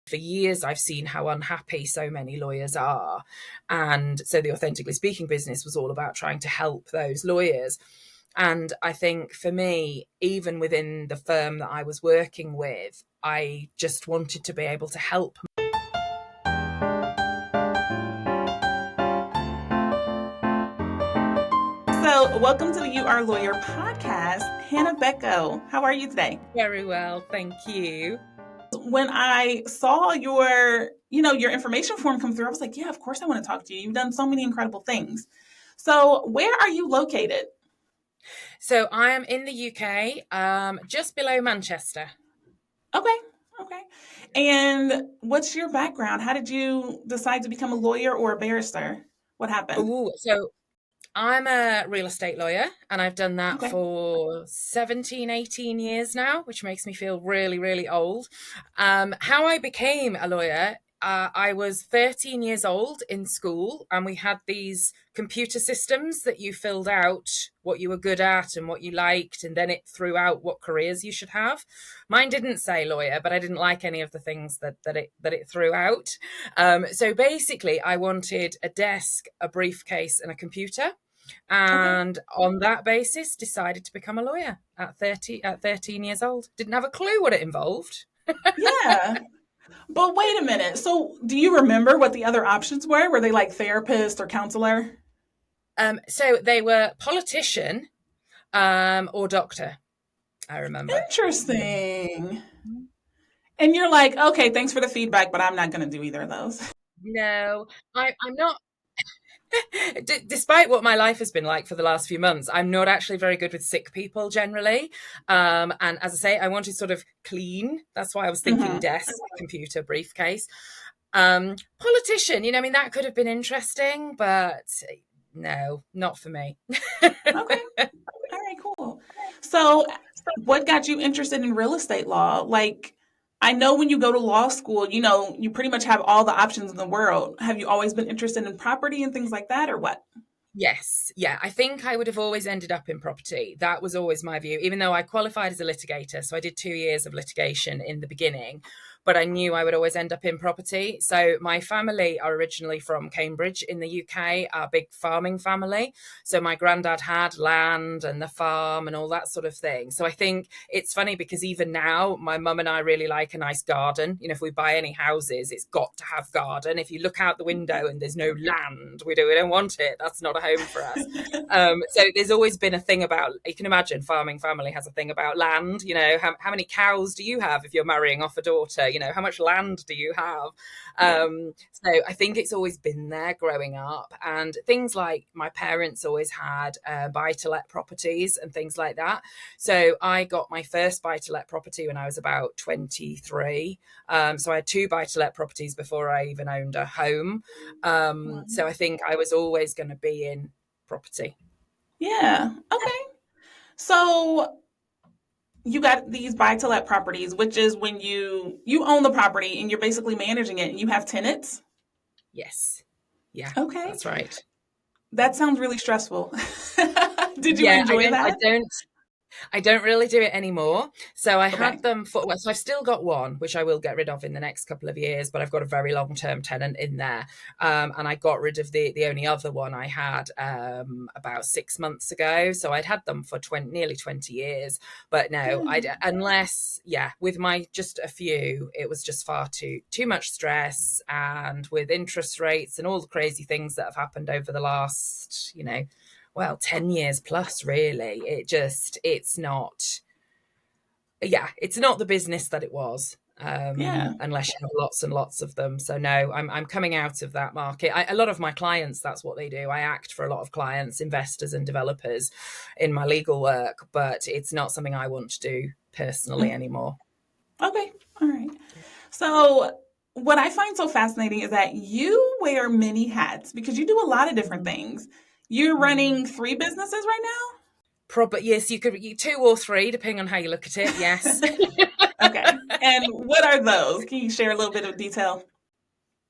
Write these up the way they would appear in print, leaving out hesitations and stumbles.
For years, I've seen how unhappy so many lawyers are. And so the Authentically Speaking business was all about trying to help those lawyers. And I think for me, even within the firm that I was working with, I just wanted to be able to help. So, welcome to the You Are Lawyer podcast. Hannah Beko, how are you today? Very well, thank you. When I saw your information form come through, I was like, yeah, of course I want to talk to you. You've done so many incredible things. So, where are you located? So I am in the UK, just below Manchester. Okay. And what's your background? How did you decide to become a lawyer or a barrister? What happened? So I'm a real estate lawyer, and I've done that Okay. for 17, 18 years now, which makes me feel really, really old. How I became a lawyer, I was 13 years old in school, and we had these computer systems that you filled out what you were good at and what you liked, and then it threw out what careers you should have. Mine didn't say lawyer, but I didn't like any of the things that it threw out. So basically, I wanted a desk, a briefcase, and a computer. And on that basis, decided to become a lawyer at 13 years old. Didn't have a clue what it involved. Yeah. But wait a minute. So, do you remember what the other options were? Were they like therapist or counselor? So they were politician or doctor, I remember. Interesting. And you're like, okay, thanks for the feedback, but I'm not going to do either of those. No, I'm not. Despite what my life has been like for the last few months, I'm not actually very good with sick people generally. And as I say, I wanted sort of clean. That's why I was thinking desk, computer, briefcase. Politician, I mean, that could have been interesting, but no, not for me. Okay. All right, cool. So, what got you interested in real estate law? Like, I know when you go to law school, you pretty much have all the options in the world. Have you always been interested in property and things like that, or what? Yes. Yeah. I think I would have always ended up in property. That was always my view, even though I qualified as a litigator. So I did 2 years of litigation in the beginning, but I knew I would always end up in property. So my family are originally from Cambridge in the UK, a big farming family. So my granddad had land and the farm and all that sort of thing. So I think it's funny because even now, my mum and I really like a nice garden. If we buy any houses, it's got to have garden. If you look out the window and there's no land, we don't want it. That's not a home for us. So there's always been a thing about, you can imagine farming family has a thing about land. How many cows do you have if you're marrying off a daughter? How much land do you have? So I think it's always been there growing up, and things like my parents always had buy-to-let properties and things like that. So I got my first buy-to-let property when I was about 23. So I had 2 buy-to-let properties before I even owned a home. So I think I was always going to be in property. Yeah. Okay. So you got these buy-to-let properties, which is when you own the property and you're basically managing it and you have tenants? Yes. Yeah. Okay. That's right. That sounds really stressful. Did you enjoy that? I don't really do it anymore. So I had them so I've still got one, which I will get rid of in the next couple of years, but I've got a very long-term tenant in there. And I got rid of the only other one I had about 6 months ago. So I'd had them for nearly 20 years. But no, with my just a few, it was just far too much stress. And with interest rates and all the crazy things that have happened over the last, 10 years plus, really. It's not the business that it was, unless you have lots and lots of them. So no, I'm coming out of that market. A lot of my clients, that's what they do. I act for a lot of clients, investors and developers in my legal work, but it's not something I want to do personally anymore. Okay. All right. So what I find so fascinating is that you wear many hats because you do a lot of different things. You're running 3 businesses right now? Probably, yes, you could 2 or 3, depending on how you look at it, yes. Okay. And what are those? Can you share a little bit of detail?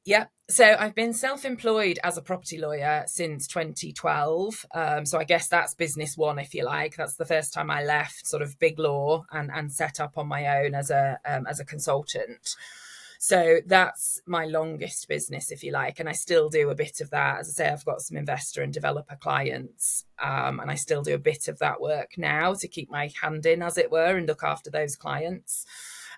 Yeah. So I've been self-employed as a property lawyer since 2012. So I guess that's business one, if you like. That's the first time I left sort of big law and set up on my own as a consultant. So that's my longest business, if you like. And I still do a bit of that. As I say, I've got some investor and developer clients, and I still do a bit of that work now to keep my hand in, as it were, and look after those clients.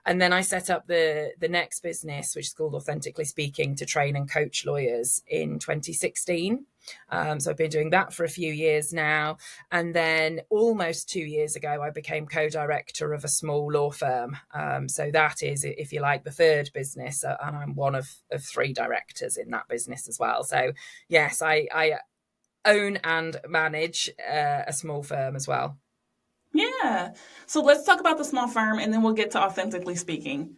And then I set up the next business, which is called Authentically Speaking, to train and coach lawyers in 2016. So I've been doing that for a few years now. And then almost 2 years ago, I became co-director of a small law firm. So that is, if you like, the third business. And I'm one of three directors in that business as well. So yes, I own and manage a small firm as well. Yeah. So let's talk about the small firm and then we'll get to authentically speaking.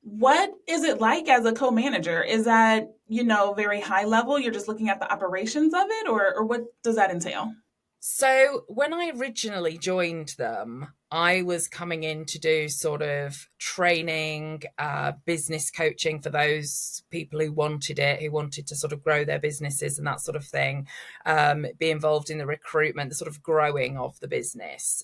What is it like as a co-manager? Is that, very high level? You're just looking at the operations of it, or what does that entail? So when I originally joined them, I was coming in to do sort of training, business coaching for those people who wanted it, who wanted to sort of grow their businesses and that sort of thing, be involved in the recruitment, the sort of growing of the business.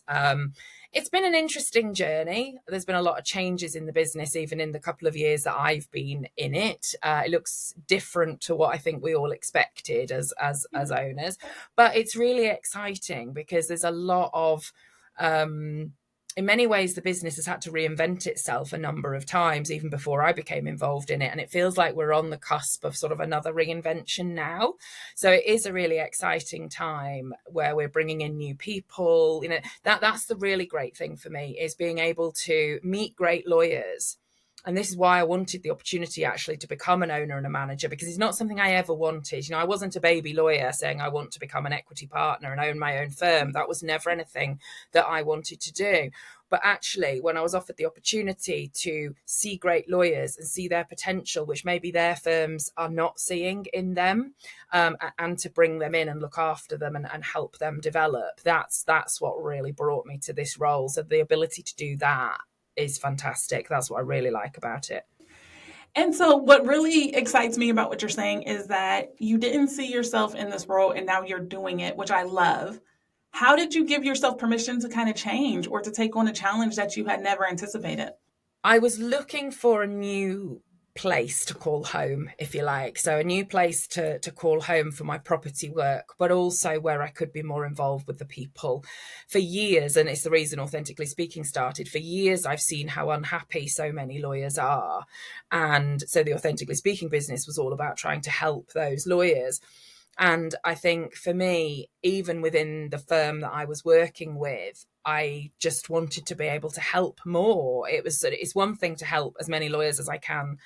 It's been an interesting journey. There's been a lot of changes in the business, even in the couple of years that I've been in it. It looks different to what I think we all expected as owners, but it's really exciting because there's a lot of in many ways, the business has had to reinvent itself a number of times, even before I became involved in it. And it feels like we're on the cusp of sort of another reinvention now. So it is a really exciting time where we're bringing in new people. That's the really great thing for me, is being able to meet great lawyers. And this is why I wanted the opportunity actually to become an owner and a manager, because it's not something I ever wanted. I wasn't a baby lawyer saying I want to become an equity partner and own my own firm. That was never anything that I wanted to do. But actually, when I was offered the opportunity to see great lawyers and see their potential, which maybe their firms are not seeing in them, and to bring them in and look after them and help them develop, that's what really brought me to this role. So the ability to do that is fantastic. That's what I really like about it. And so, what really excites me about what you're saying is that you didn't see yourself in this role and now you're doing it, which I love. How did you give yourself permission to kind of change or to take on a challenge that you had never anticipated? I was looking for a new place to call home, if you like. So a new place to call home for my property work, but also where I could be more involved with the people. For years, and it's the reason Authentically Speaking started, for years I've seen how unhappy so many lawyers are. And so the Authentically Speaking business was all about trying to help those lawyers. And I think for me, even within the firm that I was working with, I just wanted to be able to help more. It's one thing to help as many lawyers as I can,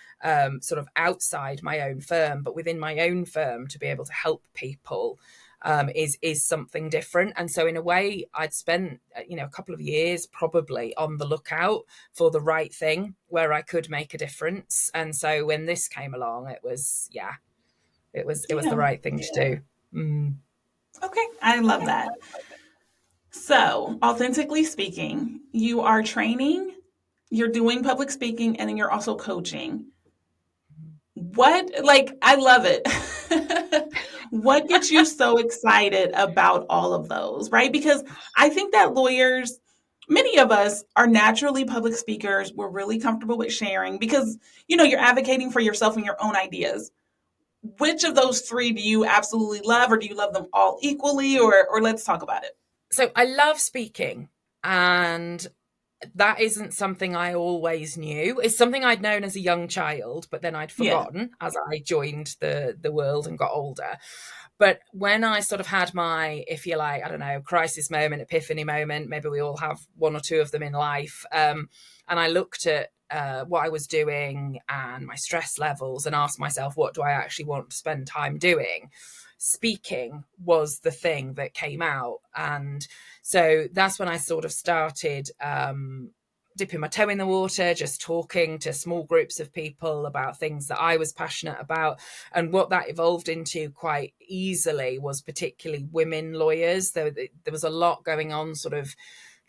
sort of outside my own firm, but within my own firm, to be able to help people is something different. And so in a way, I'd spent a couple of years probably on the lookout for the right thing where I could make a difference. And so when this came along, it was the right thing to do. Mm. Okay, I love that. So, authentically speaking, you are training, you're doing public speaking, and then you're also coaching. I love it. What gets you so excited about all of those, right? Because I think that lawyers, many of us are naturally public speakers. We're really comfortable with sharing because, you're advocating for yourself and your own ideas. Which of those three do you absolutely love, or do you love them all equally, or let's talk about it? So I love speaking, and that isn't something I always knew. It's something I'd known as a young child, but then I'd Yeah. forgotten as I joined the world and got older. But when I sort of had my, if you like, I don't know, crisis moment, epiphany moment, maybe we all have one or two of them in life, and I looked at what I was doing and my stress levels and asked myself, what do I actually want to spend time doing? Speaking was the thing that came out. And so that's when I sort of started dipping my toe in the water, just talking to small groups of people about things that I was passionate about. And what that evolved into quite easily was particularly women lawyers. There was a lot going on sort of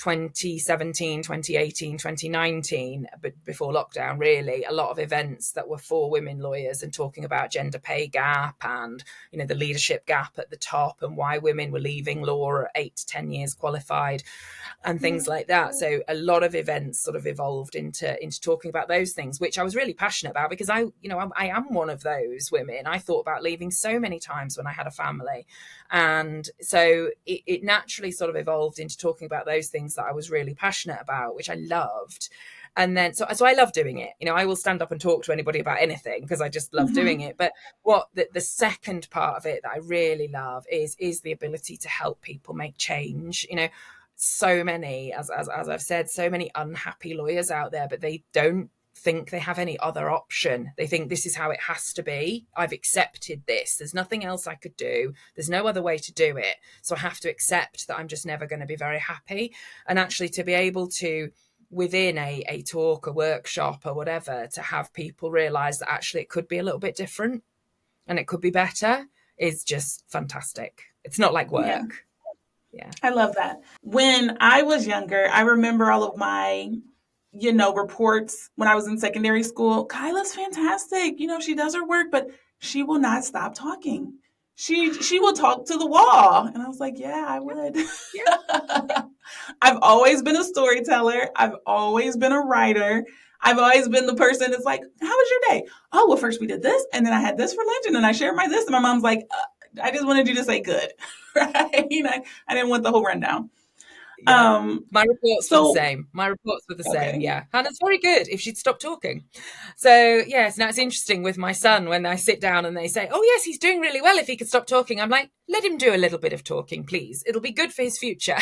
2017, 2018, 2019, but before lockdown, really, a lot of events that were for women lawyers and talking about gender pay gap and, the leadership gap at the top and why women were leaving law at 8 to 10 years qualified and things like that. So a lot of events sort of evolved into talking about those things, which I was really passionate about because I am one of those women. I thought about leaving so many times when I had a family. And so it naturally sort of evolved into talking about those things that I was really passionate about, which I loved. And then, so I love doing it. I will stand up and talk to anybody about anything because I just love doing it. But what the second part of it that I really love is the ability to help people make change. So many, as I've said, so many unhappy lawyers out there, but they don't think they have any other option. They think this is how it has to be. I've accepted this. There's nothing else I could do. There's no other way to do it. So I have to accept that I'm just never going to be very happy. And actually to be able to, within a talk, a workshop or whatever, to have people realize that actually it could be a little bit different and it could be better is just fantastic. It's not like work. Yeah. I love that. When I was younger, I remember all of my, reports when I was in secondary school. Kyla's fantastic. She does her work, but she will not stop talking. She will talk to the wall. And I was like, yeah, I would. Yeah. I've always been a storyteller. I've always been a writer. I've always been the person that's like, how was your day? Oh, well, first we did this, and then I had this for lunch, and then I shared my this. And my mom's like, I just wanted you to say good, right? I didn't want the whole rundown. Yeah. My reports were the same. My reports were the same. Yeah. Hannah's very good if she'd stop talking. So yes, now it's interesting with my son when I sit down and they say, oh yes, he's doing really well if he could stop talking. I'm like, let him do a little bit of talking, please. It'll be good for his future.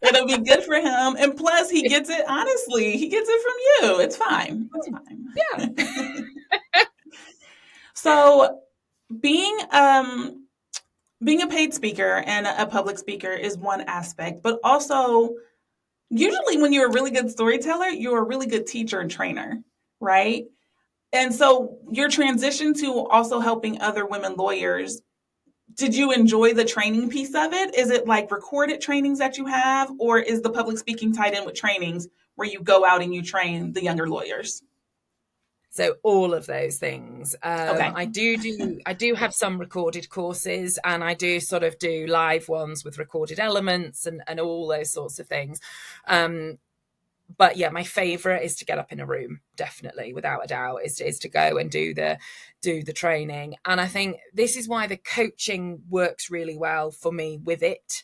It'll be good for him. And plus he gets it, honestly, he gets it from you. It's fine. It's fine. Yeah. So being a paid speaker and a public speaker is one aspect, but also usually when you're a really good storyteller, you're a really good teacher and trainer, right? And so your transition to also helping other women lawyers, did you enjoy the training piece of it? Is it like recorded trainings that you have, or is the public speaking tied in with trainings where you go out and you train the younger lawyers? So all of those things. Okay. I do have some recorded courses, and I do sort of do live ones with recorded elements and all those sorts of things. But yeah, my favorite is to get up in a room, definitely, without a doubt, is to go and do the training. And I think this is why the coaching works really well for me with it.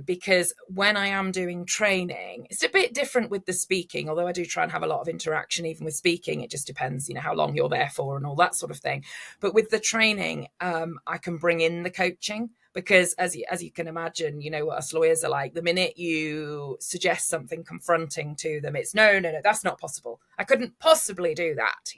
Because when I am doing training, it's a bit different with the speaking, although I do try and have a lot of interaction even with speaking. It just depends, how long you're there for and all that sort of thing. But with the training, I can bring in the coaching. Because as you can imagine, what us lawyers are like. The minute you suggest something confronting to them, it's no, that's not possible. I couldn't possibly do that,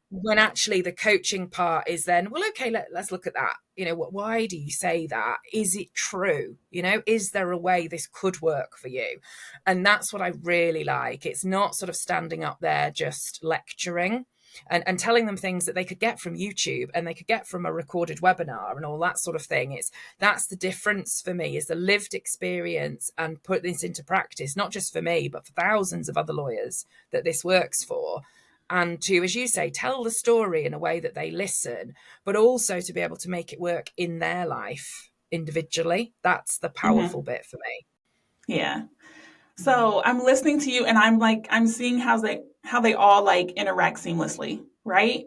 When actually the coaching part is then, well, okay, let's look at that. Why do you say that? Is it true? Is there a way this could work for you? And that's what I really like. It's not sort of standing up there just lecturing. And telling them things that they could get from YouTube and they could get from a recorded webinar and all that sort of thing. That's the difference for me, is the lived experience and put this into practice, not just for me, but for thousands of other lawyers that this works for. And to, as you say, tell the story in a way that they listen, but also to be able to make it work in their life individually. That's the powerful bit for me. Yeah. So I'm listening to you and I'm seeing how they all like interact seamlessly, right?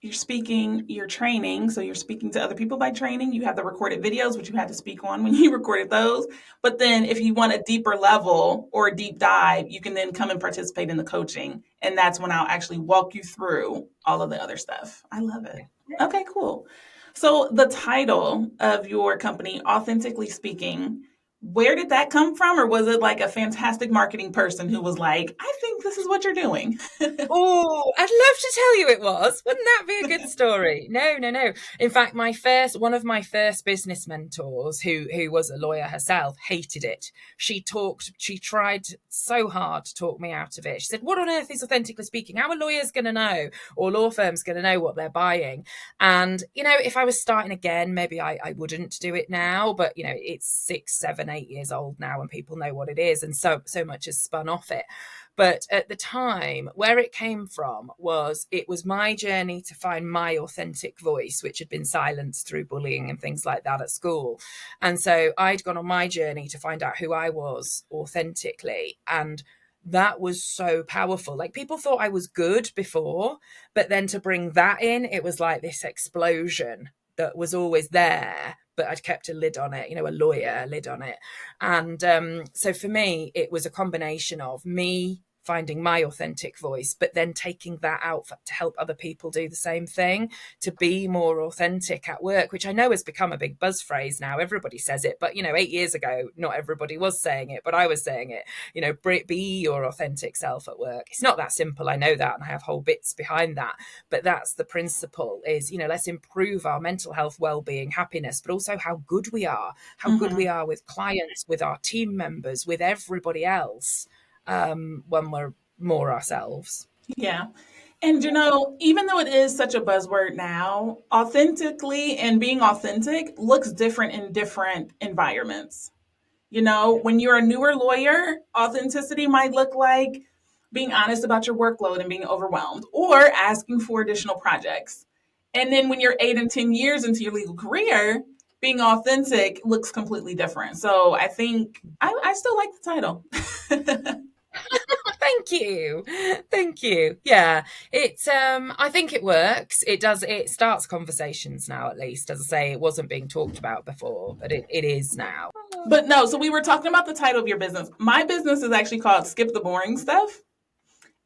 You're speaking, you're training. So you're speaking to other people by training. You have the recorded videos, which you had to speak on when you recorded those. But then if you want a deeper level or a deep dive, you can then come and participate in the coaching. And that's when I'll actually walk you through all of the other stuff. I love it. Okay, cool. So the title of your company, Authentically Speaking, where did that come from? Or was it like a fantastic marketing person who was like, I think this is what you're doing? Oh, I'd love to tell you it was. Wouldn't that be a good story? No. In fact, one of my first business mentors, who was a lawyer herself, hated it. She tried so hard to talk me out of it. She said, what on earth is Authentically Speaking? How are lawyers going to know, or law firms going to know what they're buying? And, if I was starting again, maybe I wouldn't do it now. But, it's 6, 7, 8 years old now, and people know what it is, and so much has spun off it. But at the time, where it came from was, it was my journey to find my authentic voice, which had been silenced through bullying and things like that at school. And so I'd gone on my journey to find out who I was authentically. And that was so powerful. Like, people thought I was good before, but then to bring that in, it was like this explosion that was always there, but I'd kept a lid on it, a lid on it. And so for me, it was a combination of me finding my authentic voice, but then taking that out to help other people do the same thing, to be more authentic at work, which I know has become a big buzz phrase now. Everybody says it, but 8 years ago, not everybody was saying it, but I was saying it. Be your authentic self at work. It's not that simple, I know that, and I have whole bits behind that, but that's the principle. Is let's improve our mental health, well-being, happiness, but also how good we are, good we are with clients, with our team members, with everybody else, when we're more ourselves. Yeah. And, even though it is such a buzzword now, authentically and being authentic looks different in different environments. When you're a newer lawyer, authenticity might look like being honest about your workload and being overwhelmed, or asking for additional projects. And then when you're 8 and 10 years into your legal career, being authentic looks completely different. So I think I still like the title. Thank you. Yeah, it's I think it works. It starts conversations now, at least. As I say, it wasn't being talked about before, but it is now. But no, so we were talking about the title of your business. My business is actually called Skip the Boring Stuff.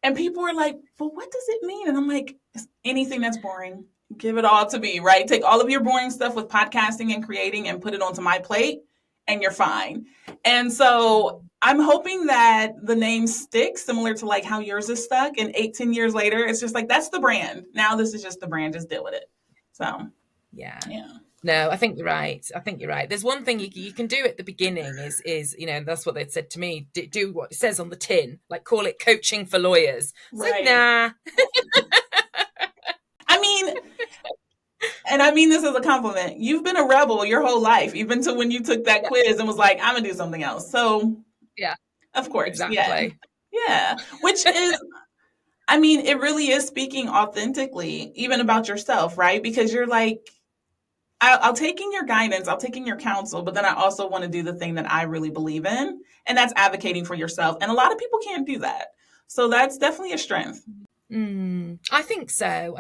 And people were like, "But what does it mean?" And I'm like, "It's anything that's boring. Give it all to me, right? Take all of your boring stuff with podcasting and creating and put it onto my plate, and you're fine." And so I'm hoping that the name sticks, similar to like how yours is stuck. And 8-10 years later, it's just like, that's the brand. Now this is just the brand. Just deal with it. So, yeah. Yeah. No, I think you're right. There's one thing you can do at the beginning is that's what they'd said to me. Do what it says on the tin, like call it coaching for lawyers. Right. So, nah. And I mean this as a compliment. You've been a rebel your whole life, even to when you took that quiz and was like, I'm gonna do something else. So yeah, of course, exactly. Yeah. Which is, it really is speaking authentically, even about yourself, right? Because you're like, I'll take in your guidance, I'll take in your counsel, but then I also want to do the thing that I really believe in, and that's advocating for yourself. And a lot of people can't do that. So that's definitely a strength. I think so.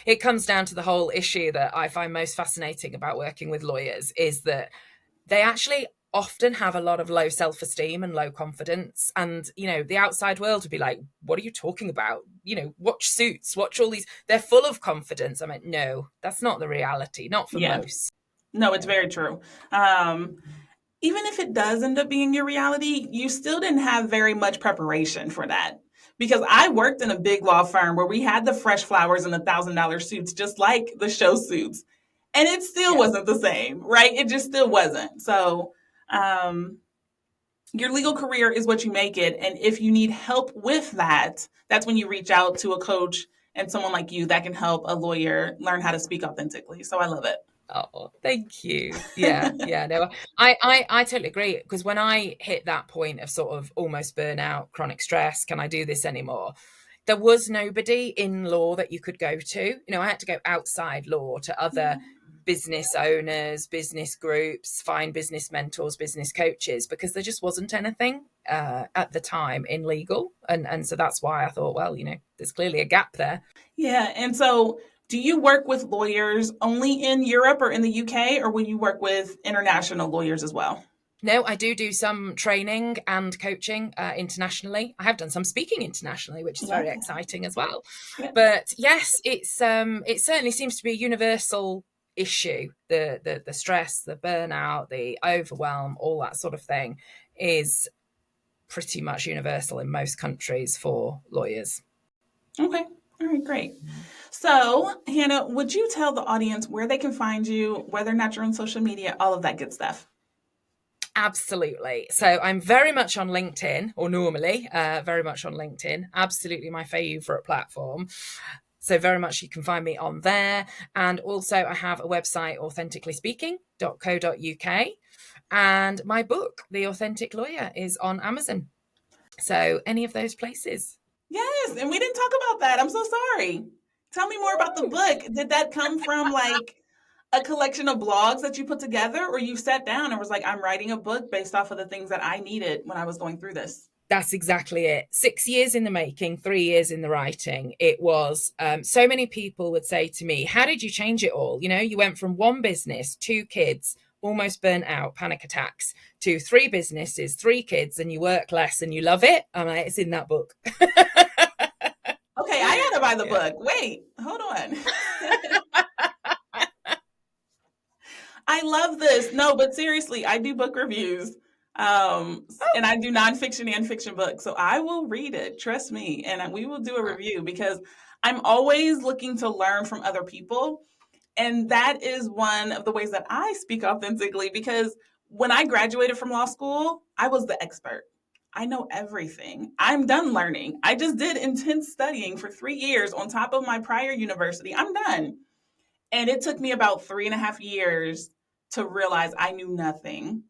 It comes down to the whole issue that I find most fascinating about working with lawyers is that they actually often have a lot of low self-esteem and low confidence. And, the outside world would be like, what are you talking about? Watch Suits, watch all these. They're full of confidence. I mean, no, that's not the reality, not for most. No, it's very true. Even if it does end up being your reality, you still didn't have very much preparation for that. Because I worked in a big law firm where we had the fresh flowers and $1,000 suits, just like the show Suits. And it still wasn't the same, right? It just still wasn't. So your legal career is what you make it. And if you need help with that, that's when you reach out to a coach and someone like you that can help a lawyer learn how to speak authentically. So I love it. Oh, thank you. Yeah, no, I totally agree. Because when I hit that point of sort of almost burnout, chronic stress, can I do this anymore? There was nobody in law that you could go to. I had to go outside law to other business owners, business groups, find business mentors, business coaches, because there just wasn't anything at the time in legal. And so that's why I thought, well, there's clearly a gap there. Yeah. And so do you work with lawyers only in Europe or in the UK, or will you work with international lawyers as well? No, I do some training and coaching internationally. I have done some speaking internationally, which is very exciting as well. Yeah. But yes, it certainly seems to be a universal issue. The stress, the burnout, the overwhelm, all that sort of thing is pretty much universal in most countries for lawyers. Okay. All right, great. So, Hannah, would you tell the audience where they can find you, whether or not you're on social media, all of that good stuff? Absolutely. So I'm very much on LinkedIn, or normally very much on LinkedIn. Absolutely my favorite platform. So very much you can find me on there. And also I have a website, authenticallyspeaking.co.uk. And my book, The Authentic Lawyer, is on Amazon. So any of those places. Yes, and we didn't talk about that. I'm so sorry. Tell me more about the book. Did that come from like a collection of blogs that you put together, or you sat down and was like, I'm writing a book based off of the things that I needed when I was going through this? That's exactly it. 6 years in the making, 3 years in the writing. It was so many people would say to me, how did you change it all? You know, you went from one business, 2 kids, almost burnt out, panic attacks, to 3 businesses, 3 kids, and you work less and you love it. I'm like, it's in that book. Okay, I gotta buy the book. Wait, hold on. I love this. No, but seriously, I do book reviews. And I do nonfiction and fiction books. So I will read it, trust me, and we will do a review because I'm always looking to learn from other people. And that is one of the ways that I speak authentically because when I graduated from law school, I was the expert. I know everything. I'm done learning. I just did intense studying for 3 years on top of my prior university. I'm done. And it took me about 3.5 years to realize I knew nothing.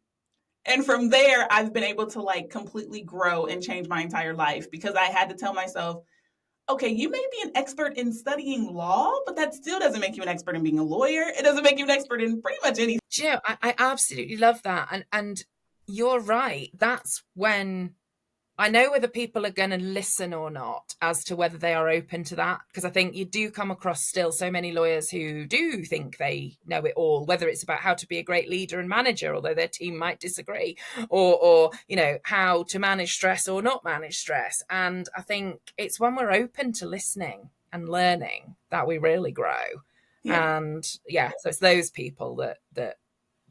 And from there, I've been able to like completely grow and change my entire life because I had to tell myself, okay, you may be an expert in studying law, but that still doesn't make you an expert in being a lawyer. It doesn't make you an expert in pretty much anything. Do you know, I absolutely love that. And you're right. That's when I know whether people are going to listen or not as to whether they are open to that. Because I think you do come across still so many lawyers who do think they know it all, whether it's about how to be a great leader and manager, although their team might disagree, or you know, how to manage stress or not manage stress. And I think it's when we're open to listening and learning that we really grow. Yeah. And yeah, so it's those people that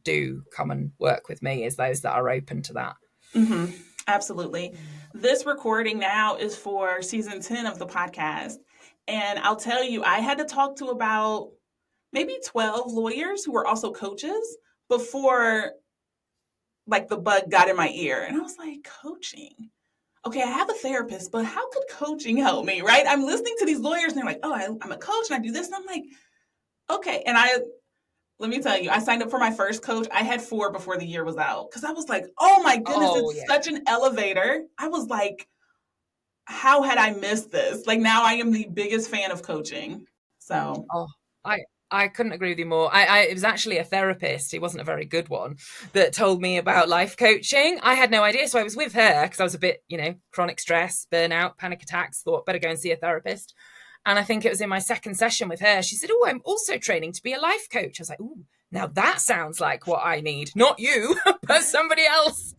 do come and work with me, is those that are open to that. Mm-hmm. Absolutely. This recording now is for season 10 of the podcast. And I'll tell you, I had to talk to about maybe 12 lawyers who were also coaches before like the bug got in my ear. And I was like, coaching. Okay, I have a therapist, but how could coaching help me? Right? I'm listening to these lawyers and they're like, oh, I'm a coach and I do this. And I'm like, okay. And let me tell you, I signed up for my first coach. I had 4 before the year was out because I was like, oh my goodness, Oh it's yeah. such an elevator. I was like, how had I missed this? Like now I am the biggest fan of coaching. So, Oh, I couldn't agree with you more. It was actually a therapist, he wasn't a very good one, that told me about life coaching. I had no idea. So I was with her because I was a bit, you know, chronic stress, burnout, panic attacks, thought better go and see a therapist. And I think it was in my second session with her. She said, oh, I'm also training to be a life coach. I was like, oh, now that sounds like what I need. Not you, but somebody else.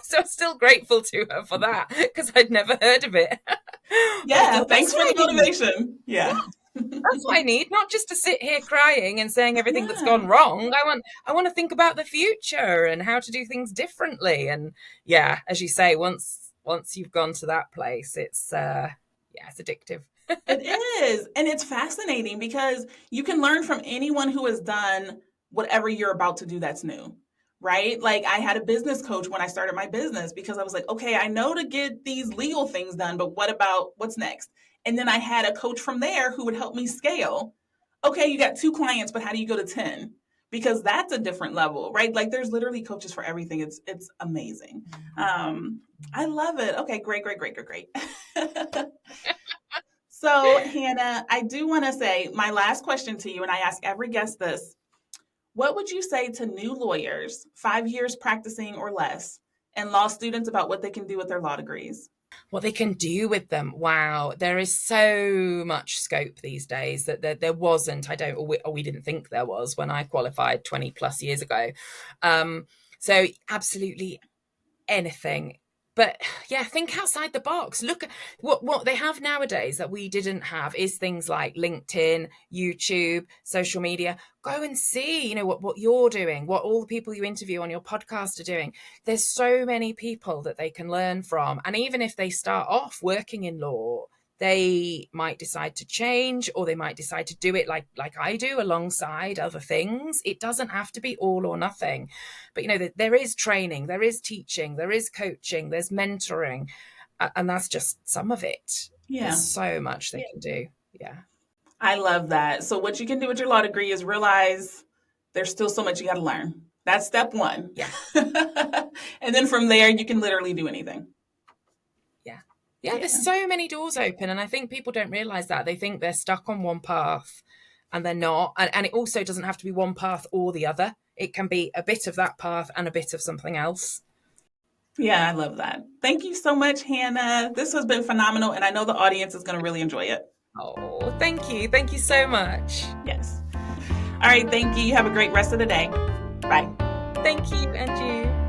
So I'm still grateful to her for that because I'd never heard of it. yeah, thanks for the motivation. Yeah. That's what I need, not just to sit here crying and saying everything that's Yeah. gone wrong. I want to think about the future and how to do things differently. And yeah, as you say, once you've gone to that place, it's it's addictive. It is. And it's fascinating because you can learn from anyone who has done whatever you're about to do that's new, right? Like I had a business coach when I started my business because I was like, okay, I know to get these legal things done, but what about what's next? And then I had a coach from there who would help me scale. Okay, you got 2 clients, but how do you go to 10? Because that's a different level, right? Like there's literally coaches for everything. It's amazing. I love it. Okay, great, great, great, great, great. So, Hannah, I do want to say my last question to you, and I ask every guest this. What would you say to new lawyers, 5 years practicing or less, and law students about what they can do with their law degrees? What they can do with them. Wow, there is so much scope these days that there wasn't. I don't, or we didn't think there was when I qualified 20 plus years ago. So absolutely anything. But yeah, think outside the box. Look at what they have nowadays that we didn't have is things like LinkedIn, YouTube, social media. Go and see, you know, what you're doing, what all the people you interview on your podcast are doing. There's so many people that they can learn from. And even if they start off working in law, they might decide to change, or they might decide to do it like I do alongside other things. It doesn't have to be all or nothing. But, you know, there is training, there is teaching, there is coaching, there's mentoring. And that's just some of it. There's Yeah, so much they can do. Yeah. I love that. So, what you can do with your law degree is realize there's still so much you got to learn. That's step one. Yeah. And then from there, you can literally do anything. Yeah, there's so many doors open, and I think people don't realize that. They think they're stuck on one path, and they're not. And it also doesn't have to be one path or the other. It can be a bit of that path and a bit of something else. Yeah, I love that. Thank you so much, Hannah. This has been phenomenal, and I know the audience is going to really enjoy it. Oh, thank you. Thank you so much. Yes. All right, thank you. You have a great rest of the day. Bye. Thank you, and you.